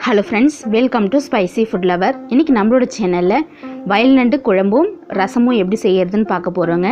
Hello friends, welcome to spicy food lower. இன்றைக்கி நம்மளோட சேனலில் வயல் நண்டு குழம்பும் ரசமும் எப்படி செய்யறதுன்னு பார்க்க போகிறோங்க.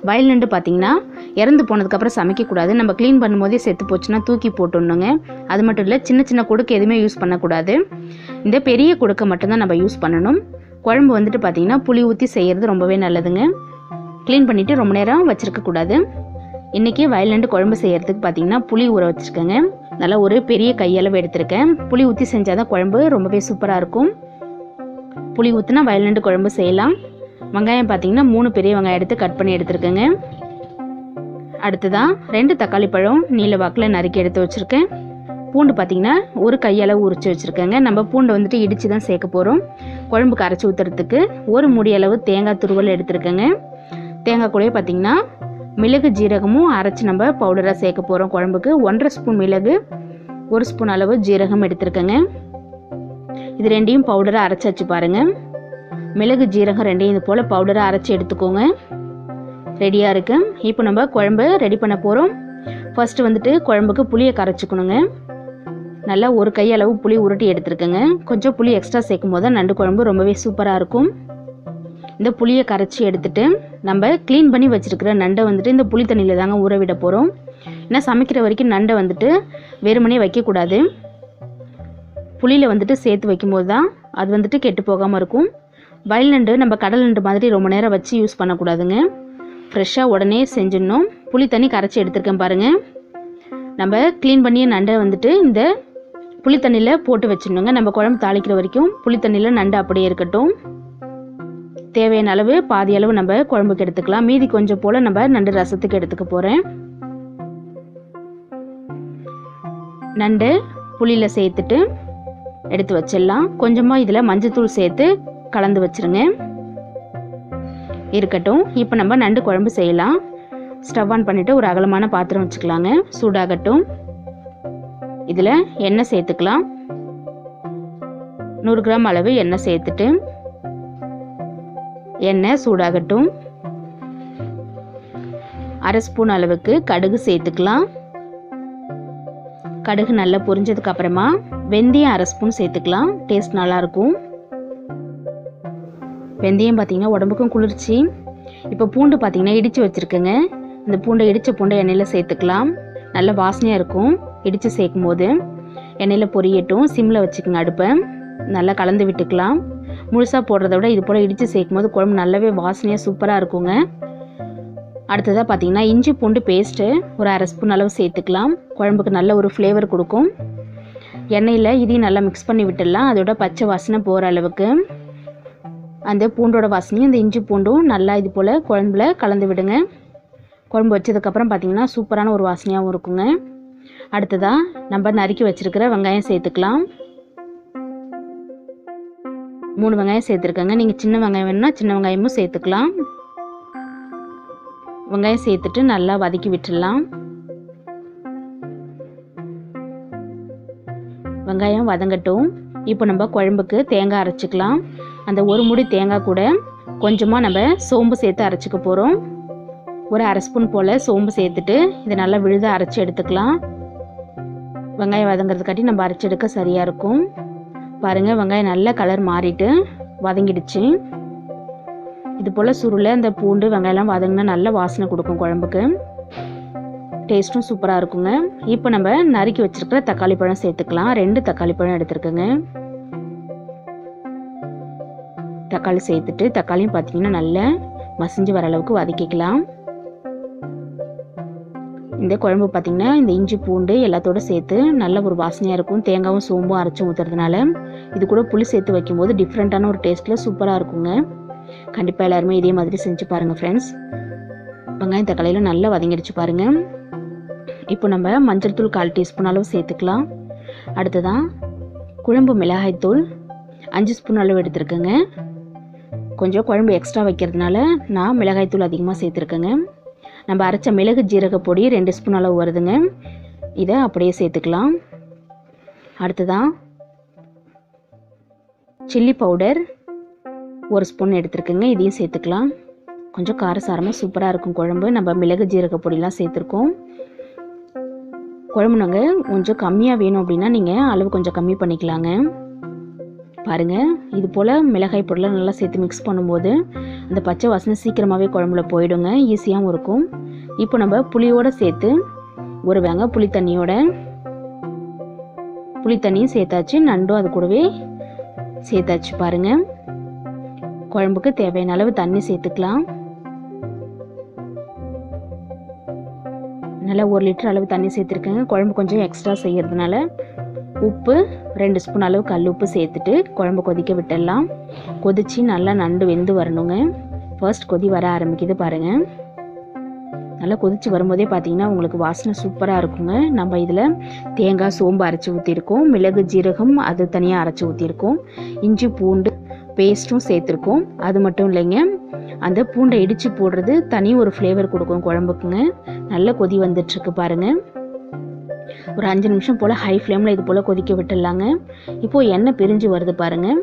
வயல் நண்டு பார்த்திங்கன்னா இறந்து போனதுக்கப்புறம் சமைக்கக்கூடாது. நம்ம க்ளீன் பண்ணும்போதே செத்து போச்சுன்னா தூக்கி போட்டுடணுங்க. அது மட்டும் இல்லை, சின்ன சின்ன கொடுக்கு எதுவுமே யூஸ் பண்ணக்கூடாது. இந்த பெரிய கொடுக்கை மட்டும்தான் நம்ம யூஸ் பண்ணணும். குழம்பு வந்துட்டு பார்த்திங்கன்னா புளி ஊற்றி செய்கிறது ரொம்பவே நல்லதுங்க. க்ளீன் பண்ணிவிட்டு ரொம்ப நேரம் வச்சுருக்கக்கூடாது. இன்றைக்கி வயல் நண்டு குழம்பு செய்கிறதுக்கு பார்த்திங்கன்னா புளி ஊற வச்சுருக்கேங்க. நல்லா ஒரு பெரிய கையளவு எடுத்திருக்கேன். புளி ஊற்றி செஞ்சால் தான் குழம்பு ரொம்பவே சூப்பராக இருக்கும். புளி ஊற்றினா வயல் நண்டு குழம்பு செய்யலாம். வெங்காயம் பார்த்திங்கன்னா 3 பெரிய வெங்காயம் எடுத்து கட் பண்ணி எடுத்துருக்கேங்க. அடுத்ததான் 2 தக்காளி பழம் நீல வாக்கில் நறுக்கி எடுத்து வச்சுருக்கேன். பூண்டு பார்த்திங்கன்னா ஒரு கையளவு உரித்து வச்சுருக்கேங்க. நம்ம பூண்டை வந்துட்டு இடித்து தான் சேர்க்க போகிறோம். குழம்புக்கு அரைச்சி ஊற்றுறதுக்கு ஒரு முடியளவு தேங்காய் துருவல் எடுத்துருக்கேங்க. தேங்காய் கூடயே பார்த்திங்கன்னா மிளகு ஜீரகமும் அரைச்சி நம்ம பவுடராக சேர்க்க போகிறோம். குழம்புக்கு 1.5 ஸ்பூன் மிளகு, 1 ஸ்பூன் அளவு ஜீரகம் எடுத்துருக்கேங்க. இது ரெண்டையும் பவுடராக அரைச்சி வச்சு பாருங்கள். மிளகு ஜீரகம் ரெண்டையும் இது போல் பவுடராக அரைச்சி எடுத்துக்கோங்க. ரெடியாக இருக்கு. இப்போ நம்ம குழம்பு ரெடி பண்ண போகிறோம். ஃபஸ்ட்டு வந்துட்டு குழம்புக்கு புளியை கரைச்சிக்கணுங்க. நல்லா ஒரு கையளவு புளி உருட்டி எடுத்துருக்கேங்க. கொஞ்சம் புளி எக்ஸ்ட்ரா சேர்க்கும் போது நண்டு குழம்பு ரொம்பவே சூப்பராக இருக்கும். இந்த புளியை கரைச்சி எடுத்துட்டு நம்ம க்ளீன் பண்ணி வச்சுருக்கிற நண்டை வந்துட்டு இந்த புளி தண்ணியில் தாங்க ஊற விட போகிறோம். ஏன்னா சமைக்கிற வரைக்கும் நண்டை வந்துட்டு வெறுமனே வைக்கக்கூடாது. புளியில் வந்துட்டு சேர்த்து வைக்கும்போது தான் அது வந்துட்டு கெட்டு போகாமல் இருக்கும். வயல் நண்டு நம்ம கடல் நண்டு மாதிரி ரொம்ப நேரம் வச்சு யூஸ் பண்ணக்கூடாதுங்க. ஃப்ரெஷ்ஷாக உடனே செஞ்சிடணும். புளி தண்ணி கரைச்சி எடுத்துருக்கேன் பாருங்கள். நம்ம க்ளீன் பண்ணிய நண்டை வந்துட்டு இந்த புளி தண்ணியில் போட்டு வச்சிடணுங்க. நம்ம குழம்பு தாளிக்கிற வரைக்கும் புளி தண்ணியில் நண்டு அப்படியே இருக்கட்டும். தேவையான அளவு பாதி அளவு நம்ம குழம்புக்கு எடுத்துக்கலாம். மீதி கொஞ்சம் போல் நம்ம நண்டு ரசத்துக்கு எடுத்துக்க போகிறேன். நண்டு புளியில் சேர்த்துட்டு எடுத்து வச்சிடலாம். கொஞ்சமாக இதில் மஞ்சத்தூள் சேர்த்து கலந்து வச்சுருங்க. இருக்கட்டும். இப்போ நம்ம நண்டு குழம்பு செய்யலாம். ஸ்டவ் ஆன் பண்ணிவிட்டு ஒரு அகலமான பாத்திரம் வச்சுக்கலாங்க. சூடாகட்டும். இதில் எண்ணெய் சேர்த்துக்கலாம். 100 கிராம் அளவு எண்ணெய் சேர்த்துட்டு எண்ணெய் சூடாகட்டும். 1/2 ஸ்பூன் அளவுக்கு கடுகு சேர்த்துக்கலாம். கடுகு நல்லா பொரிஞ்சதுக்கு அப்புறமா வெந்தயம் 1/2 ஸ்பூன் சேர்த்துக்கலாம். டேஸ்ட் நல்லாயிருக்கும். வெந்தயம் பார்த்திங்கன்னா உடம்புக்கும் குளிர்ச்சி. இப்போ பூண்டு பார்த்திங்கன்னா இடித்து வச்சுருக்கேங்க. இந்த இடித்த பூண்டை எண்ணெயில் சேர்த்துக்கலாம். நல்ல வாசனையாக இருக்கும். இடித்து சேர்க்கும் போது எண்ணெயில் பொரியட்டும். சிம்மில் வச்சுக்கோங்க அடுப்பை. நல்லா கலந்து விட்டுக்கலாம். முழுசாக போடுறத விட இது போல் இடித்து சேர்க்கும் போது குழம்பு நல்லாவே வாசனையாக சூப்பராக இருக்குங்க. அடுத்ததாக பார்த்திங்கன்னா இஞ்சி பூண்டு பேஸ்ட்டு ஒரு 1/2 ஸ்பூன் அளவு சேர்த்துக்கலாம். குழம்புக்கு நல்ல ஒரு ஃப்ளேவர் கொடுக்கும். எண்ணெயில் இதையும் நல்லா மிக்ஸ் பண்ணி விட்டுடலாம். அதோட பச்சை வாசனை போகிற அளவுக்கு அந்த பூண்டோட வாசனையும் இந்த இஞ்சி பூண்டும் நல்லா இது போல் குழம்புல கலந்து விடுங்க. குழம்பு வச்சதுக்கப்புறம் பார்த்திங்கன்னா சூப்பரான ஒரு வாசனையாகவும் இருக்குங்க. அடுத்ததாக நம்ம நறுக்கி வச்சுருக்கிற வெங்காயம் சேர்த்துக்கலாம். 3 வெங்காயம் சேர்த்துருக்கேங்க. நீங்கள் சின்ன வெங்காயம் வேணும்னா சின்ன வெங்காயமும் சேர்த்துக்கலாம். வெங்காயம் சேர்த்துட்டு நல்லா வதக்கி விட்டுடலாம். வெங்காயம் வதங்கட்டும். இப்போ நம்ம குழம்புக்கு தேங்காய் அரைச்சிக்கலாம். அந்த ஒரு முடி தேங்காய் கூட கொஞ்சமாக நம்ம சோம்பு சேர்த்து அரைச்சிக்க போகிறோம். ஒரு 1/2 ஸ்பூன் போல் சோம்பு சேர்த்துட்டு இதை நல்லா விழுத அரைச்சி எடுத்துக்கலாம். வெங்காயம் வதங்கிறதுக்காட்டி நம்ம அரைச்சி எடுக்க சரியாக இருக்கும். பாருங்கள், வெங்காயம் நல்ல கலர் மாறிட்டு வதங்கிடுச்சு. இது போல் சுருளை அந்த பூண்டு வெங்காயம்லாம் வதங்கினா நல்ல வாசனை கொடுக்கும். குழம்புக்கு டேஸ்ட்டும் சூப்பராக இருக்குங்க. இப்போ நம்ம நறுக்கி வச்சுருக்கிற தக்காளி பழம் சேர்த்துக்கலாம். 2 தக்காளி பழம் எடுத்துருக்கேங்க. தக்காளி சேர்த்துட்டு தக்காளியும் பார்த்திங்கன்னா நல்லா மசிஞ்சு வர அளவுக்கு வதக்கிக்கலாம். இந்த குழம்பு பார்த்திங்கன்னா இந்த இஞ்சி பூண்டு எல்லாத்தோடு சேர்த்து நல்ல ஒரு வாசனையாக இருக்கும். தேங்காயும் சோம்பும் அரைச்சி ஊற்றுறதுனால இது கூட புளி சேர்த்து வைக்கும்போது டிஃப்ரெண்ட்டான ஒரு டேஸ்ட்டில் சூப்பராக இருக்குங்க. கண்டிப்பாக எல்லாருமே இதே மாதிரி செஞ்சு பாருங்கள் ஃப்ரெண்ட்ஸ். வெங்காயம் தக்காளியில் நல்லா வதங்கிடுச்சு பாருங்கள். இப்போ நம்ம மஞ்சள் தூள் 1/4 டீஸ்பூன் அளவு சேர்த்துக்கலாம். அடுத்ததான் குழம்பு மிளகாய்த்தூள் 5 ஸ்பூன் அளவு எடுத்துருக்கேங்க. கொஞ்சம் குழம்பு எக்ஸ்ட்ரா வைக்கிறதுனால நான் மிளகாய்த்தூள் அதிகமாக சேர்த்துருக்கேங்க. நம்ம அரைச்ச மிளகு ஜீரக பொடி 2 ஸ்பூன் அளவு வருதுங்க. இதை அப்படியே சேர்த்துக்கலாம். அடுத்ததான் சில்லி பவுடர் 1 ஸ்பூன் எடுத்துருக்குங்க. இதையும் சேர்த்துக்கலாம். கொஞ்சம் காரசாரமாக சூப்பராக இருக்கும் குழம்பு. நம்ம மிளகு ஜீரக பொடிலாம் சேர்த்துருக்கோம். குழம்பு நாங்கள் கொஞ்சம் கம்மியாக வேணும் அப்படின்னா நீங்கள் அளவு கொஞ்சம் கம்மி பண்ணிக்கலாங்க. பாருங்கள், இது போல் மிளகாய் பொருளை நல்லா சேர்த்து மிக்ஸ் பண்ணும்போது அந்த பச்சை வாசனை சீக்கிரமாகவே குழம்புல போயிடுங்க, ஈஸியாகவும் இருக்கும். இப்போ நம்ம புளியோடு சேர்த்து ஊறுவேங்க. புளி தண்ணியும் சேர்த்தாச்சு, நண்டும் அது கூடவே சேர்த்தாச்சு. பாருங்கள், குழம்புக்கு தேவையான அளவு தண்ணி சேர்த்துக்கலாம். நல்லா 1 லிட்டர் அளவு தண்ணி சேர்த்துருக்கேங்க. குழம்பு கொஞ்சம் எக்ஸ்ட்ரா செய்கிறதுனால உப்பு 2 ஸ்பூன் அளவு கல் உப்பு சேர்த்துட்டு குழம்பு கொதிக்க விட்டுடலாம். கொதித்து நல்லா நண்டு வெந்து வரணுங்க. ஃபர்ஸ்ட் கொதி வர ஆரம்பிக்குது பாருங்கள். நல்லா கொதித்து வரும்போதே பார்த்தீங்கன்னா உங்களுக்கு வாசனை சூப்பராக இருக்குங்க. நம்ம இதில் தேங்காய் சோம்பு அரைச்சி ஊற்றிருக்கோம், மிளகு ஜீரகம் அது தனியாக அரைச்சி ஊற்றிருக்கோம், இஞ்சி பூண்டு பேஸ்ட்டும் சேர்த்துருக்கோம். அது மட்டும் இல்லைங்க, அந்த பூண்டை இடித்து போடுறது தனி ஒரு ஃப்ளேவர் கொடுக்கும் குழம்புக்குங்க. நல்ல கொதி வந்துட்டுருக்கு பாருங்கள். ஒரு 5 நிமிஷம் போல் ஹை ஃப்ளேமில் இது போல் கொதிக்க விட்டுடலாங்க. இப்போது எண்ணெய் பிரிஞ்சு வருது பாருங்கள்.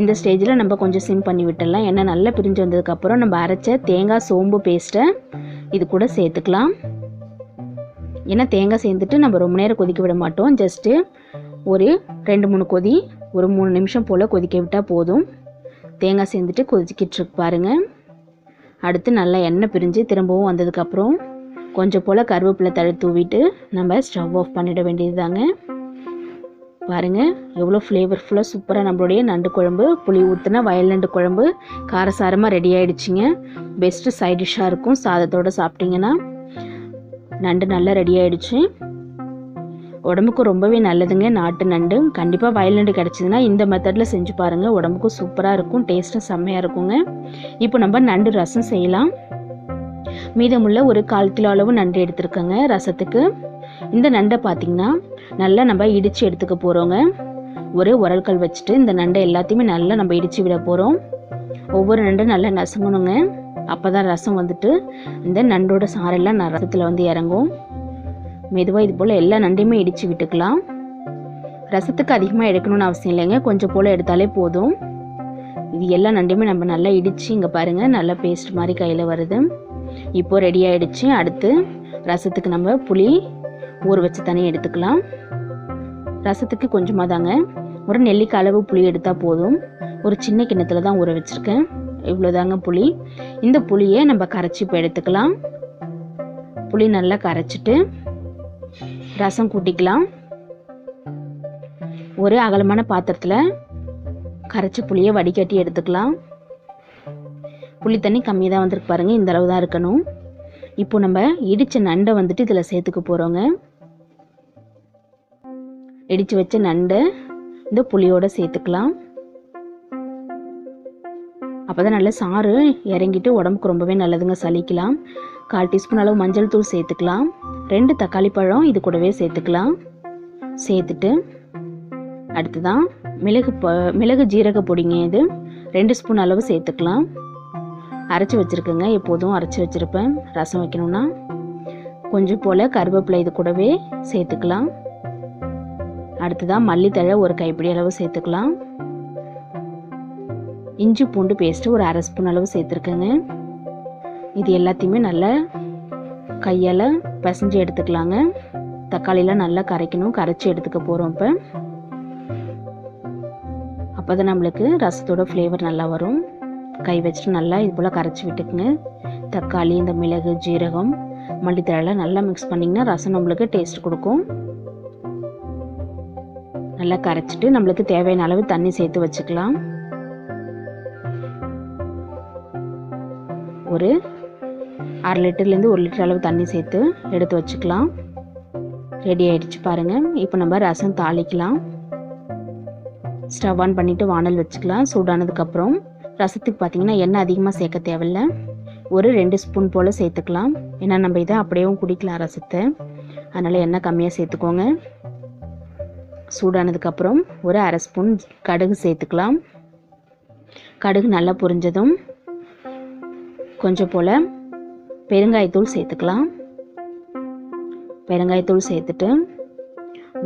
இந்த ஸ்டேஜில் நம்ம கொஞ்சம் சிம் பண்ணி விட்டுடலாம். எண்ணெய் நல்லா பிரிஞ்சு வந்ததுக்கப்புறம் நம்ம அரைச்ச தேங்காய் சோம்பு பேஸ்ட்டை இது கூட சேர்த்துக்கலாம். ஏன்னா தேங்காய் சேர்ந்துட்டு நம்ம ரொம்ப நேரம் கொதிக்க விட மாட்டோம். ஜஸ்ட்டு ஒரு 2-3 கொதி, ஒரு 3 நிமிஷம் போல் கொதிக்க விட்டால் போதும். தேங்காய் சேர்ந்துட்டு கொதிக்கிட்டு இருக்கு பாருங்கள். அடுத்து நல்லா எண்ணெய் பிரிஞ்சு திரும்பவும் வந்ததுக்கப்புறம் கொஞ்சம் போல் கருவேப்பிலை தழை தூவிட்டு நம்ம ஸ்டவ் ஆஃப் பண்ணிட வேண்டியது தாங்க. பாருங்கள், எவ்வளோ ஃப்ளேவர்ஃபுல்லாக சூப்பராக நம்மளுடைய நண்டு குழம்பு, புளி ஊற்றின வயல் நண்டு குழம்பு காரசாரமாக ரெடி ஆகிடுச்சிங்க. பெஸ்ட்டு சைட் டிஷ்ஷாக இருக்கும். சாதத்தோடு சாப்பிட்டிங்கன்னா நண்டு நல்லா ரெடி ஆகிடுச்சு. உடம்புக்கு ரொம்பவே நல்லதுங்க நாட்டு நண்டு. கண்டிப்பாக வயல் நண்டு கிடச்சிதுன்னா இந்த மெத்தடில் செஞ்சு பாருங்கள், உடம்புக்கும் சூப்பராக இருக்கும், டேஸ்ட்டும் செம்மையாக இருக்குங்க. இப்போ நம்ம நண்டு ரசம் செய்யலாம். மீதமுள்ள ஒரு 1/4 கிலோ அளவு நண்டு எடுத்துருக்கேங்க ரசத்துக்கு. இந்த நண்டை பார்த்திங்கன்னா நல்லா நம்ம இடித்து எடுத்துக்க போகிறோங்க. ஒரு உரல்கல் வச்சுட்டு இந்த நண்டை எல்லாத்தையுமே நல்லா நம்ம இடித்து விட போகிறோம். ஒவ்வொரு நண்டும் நல்லா நசுங்கணுங்க. அப்போ தான் ரசம் வந்துட்டு இந்த நண்டோட சாரெல்லாம் ரசத்தில் வந்து இறங்கும். மெதுவாக இது போல் எல்லா நண்டையுமே இடித்து விட்டுக்கலாம். ரசத்துக்கு அதிகமாக எடுக்கணும்னு அவசியம் இல்லைங்க, கொஞ்சம் போல் எடுத்தாலே போதும். இது எல்லா நண்டையுமே நம்ம நல்லா இடித்து இங்கே பாருங்கள் நல்லா பேஸ்ட் மாதிரி கையில் வருது. இப்போது ரெடி ஆகிடுச்சு. அடுத்து ரசத்துக்கு நம்ம புளி ஊற வச்சு தனியாக எடுத்துக்கலாம். ரசத்துக்கு கொஞ்சமாக தாங்க, ஒரு நெல்லிக்காய் அளவு புளி எடுத்தால் போதும். ஒரு சின்ன கிண்ணத்தில் தான் ஊற வச்சுருக்கேன். இவ்வளோதாங்க புளி. இந்த புளியை நம்ம கரைச்சி இப்போ எடுத்துக்கலாம். புளி நல்லா கரைச்சிட்டு ரசம் கூட்டிக்கலாம். ஒரு அகலமான பாத்திரத்தில் கரைச்சி புளியை வடிகட்டி எடுத்துக்கலாம். புளி தண்ணி கம்மியாக தான் வந்துருக்கு பாருங்கள், இந்த அளவு தான் இருக்கணும். இப்போ நம்ம இடித்த நண்டை வந்துட்டு இதில் சேர்த்துக்க போகிறோங்க. இடித்து வச்ச நண்டை இந்த புளியோடு சேர்த்துக்கலாம். அப்போ தான் நல்ல சாறு இறங்கிட்டு உடம்புக்கு ரொம்பவே நல்லதுங்க, சளிக்கலாம். 1/4 டீஸ்பூன் அளவு மஞ்சள் தூள் சேர்த்துக்கலாம். 2 தக்காளி பழம் இது கூடவே சேர்த்துக்கலாம். சேர்த்துட்டு அடுத்துதான் மிளகு ஜீரக பொடிங்க, இது 2 ஸ்பூன் அளவு சேர்த்துக்கலாம். அரைச்சி வச்சுருக்கேங்க, எப்போதும் அரைச்சி வச்சுருப்பேன் ரசம் வைக்கணும்னா. கொஞ்சம் போல் கருவேப்பிலை இது கூடவே சேர்த்துக்கலாம். அடுத்துதான் மல்லித்தழை ஒரு கைப்பிடி அளவு சேர்த்துக்கலாம். இஞ்சி பூண்டு பேஸ்ட்டு ஒரு 1/2 ஸ்பூன் அளவு சேர்த்துருக்கேங்க. இது எல்லாத்தையுமே நல்லா கையால் பிசைஞ்சு எடுத்துக்கலாங்க. தக்காளிலாம் நல்லா கரைக்கணும், கரைச்சி எடுத்துக்க போகிறோம். அப்போ தான் நம்மளுக்கு ரசத்தோட ஃப்ளேவர் நல்லா வரும். கை வச்சுட்டு நல்லா இது போல் கரைச்சி விட்டுக்குங்க. தக்காளி, இந்த மிளகு ஜீரகம் மல்லித்தழைலாம் நல்லா மிக்ஸ் பண்ணிங்கன்னா ரசம் நம்மளுக்கு டேஸ்ட் கொடுக்கும். நல்லா கரைச்சிட்டு நம்மளுக்கு தேவையான அளவு தண்ணி சேர்த்து வச்சுக்கலாம். ஒரு 1/2 லிட்டர்லேருந்து 1 லிட்டர் அளவு தண்ணி சேர்த்து எடுத்து வச்சுக்கலாம். ரெடி ஆகிடுச்சு பாருங்கள். இப்போ நம்ம ரசம் தாளிக்கலாம். ஸ்டவ் ஆன் பண்ணிவிட்டு வானல் வச்சுக்கலாம். சூடானதுக்கப்புறம் ரசத்துக்கு பார்த்திங்கன்னா எண்ணெய் அதிகமாக சேர்க்க தேவையில்லை, ஒரு 2 ஸ்பூன் போல் சேர்த்துக்கலாம். ஏன்னா நம்ம இதை அப்படியேவும் குடிக்கலாம் ரசத்தை, அதனால் எண்ணெய் கம்மியாக சேர்த்துக்கோங்க. சூடானதுக்கப்புறம் ஒரு 1/2 ஸ்பூன் கடுகு சேர்த்துக்கலாம். கடுகு நல்லா பொரிஞ்சதும் கொஞ்சம் போல் பெருங்காயத்தூள் சேர்த்துக்கலாம். பெருங்காயத்தூள் சேர்த்துட்டு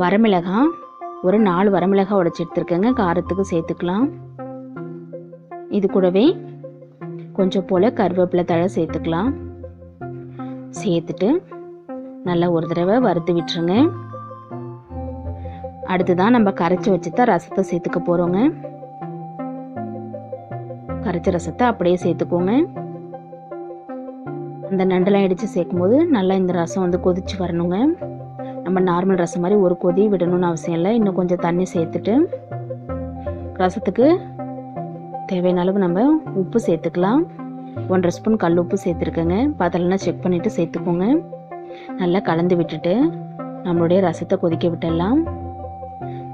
வரமிளகாய் ஒரு 4 வரமிளகாய் உடைச்சி எடுத்துருக்கேங்க, காரத்துக்கு சேர்த்துக்கலாம். இது கூடவே கொஞ்சம் போல் கருவேப்பிலை தழை சேர்த்துக்கலாம். சேர்த்துட்டு நல்லா ஒரு தடவை வறுத்து விட்டுருங்க. அடுத்துதான் நம்ம கரைச்சி வச்சுதான் ரசத்தை சேர்த்துக்க போகிறோங்க. கரைச்ச ரசத்தை அப்படியே சேர்த்துக்கோங்க. அந்த நண்டெல்லாம் இடித்து சேர்க்கும்போது நல்லா இந்த ரசம் வந்து கொதிச்சு வரணுங்க. நம்ம நார்மல் ரசம் மாதிரி ஒரு கொதி விடணும்னு அவசியம் இல்லை. இன்னும் கொஞ்சம் தண்ணி சேர்த்துட்டு ரசத்துக்கு தேவையான அளவு நம்ம உப்பு சேர்த்துக்கலாம். 1.5 ஸ்பூன் கல் உப்பு சேர்த்துருக்கேங்க. பார்த்தலன்னா செக் பண்ணிவிட்டு சேர்த்துக்கோங்க. நல்லா கலந்து விட்டுட்டு நம்மளுடைய ரசத்தை கொதிக்க விட்டுடலாம்.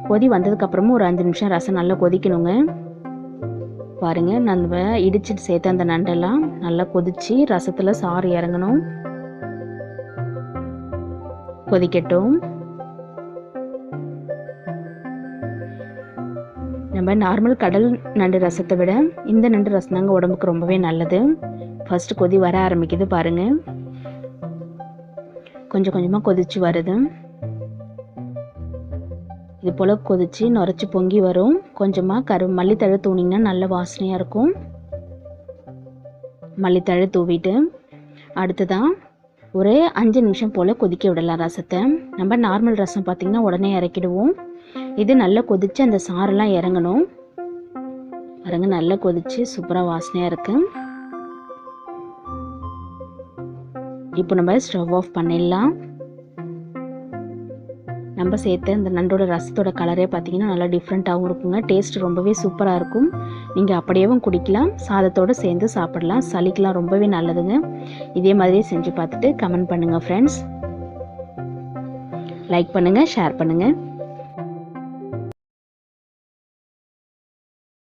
கொதி வந்ததுக்கப்புறமும் ஒரு 5 நிமிஷம் ரசம் நல்லா கொதிக்கணுங்க. பாருங்கள், நம்ம இடிச்சிட்டு சேர்த்த அந்த நண்டெல்லாம் நல்லா கொதிச்சு ரசத்தில் சாறு இறங்கணும். கொதிக்கட்டும். நம்ம நார்மல் கடல் நண்டு ரசத்தை விட இந்த நண்டு ரசம் தாங்க உடம்புக்கு ரொம்பவே நல்லது. ஃபர்ஸ்ட் கொதி வர ஆரம்பிக்குது பாருங்கள். கொஞ்சம் கொஞ்சமாக கொதிச்சு வருது. இது போல் கொதிச்சு நுரைச்சி பொங்கி வரும். கொஞ்சமாக மல்லித்தழை தூணிங்கன்னா நல்ல வாசனையாக இருக்கும். மல்லித்தழை தூவிட்டு அடுத்ததான் ஒரு 5 நிமிஷம் போல் கொதிக்க விடலாம் ரசத்தை. நம்ம நார்மல் ரசம் பார்த்திங்கன்னா உடனே இறக்கிடுவோம். இது நல்லா கொதித்து அந்த சாரெல்லாம் இறங்கணும். பாருங்க, நல்லா கொதிச்சு சூப்பராக வாசனையாக இருக்குது. இப்போ நம்ம ஸ்டவ் ஆஃப் பண்ணிடலாம். நம்ம சேர்த்த இந்த நண்டோட ரசத்தோட கலரே பார்த்தீங்கன்னா நல்லா டிஃப்ரெண்ட்டாகவும் இருக்குங்க. டேஸ்ட் ரொம்பவே சூப்பராக இருக்கும். நீங்கள் அப்படியேவும் குடிக்கலாம், சாதத்தோடு சேர்ந்து சாப்பிடலாம். சளிக்கெலாம் ரொம்பவே நல்லதுங்க. இதே மாதிரியே செஞ்சு பார்த்துட்டு கமெண்ட் பண்ணுங்கள் ஃப்ரெண்ட்ஸ். லைக் பண்ணுங்கள், ஷேர் பண்ணுங்கள்.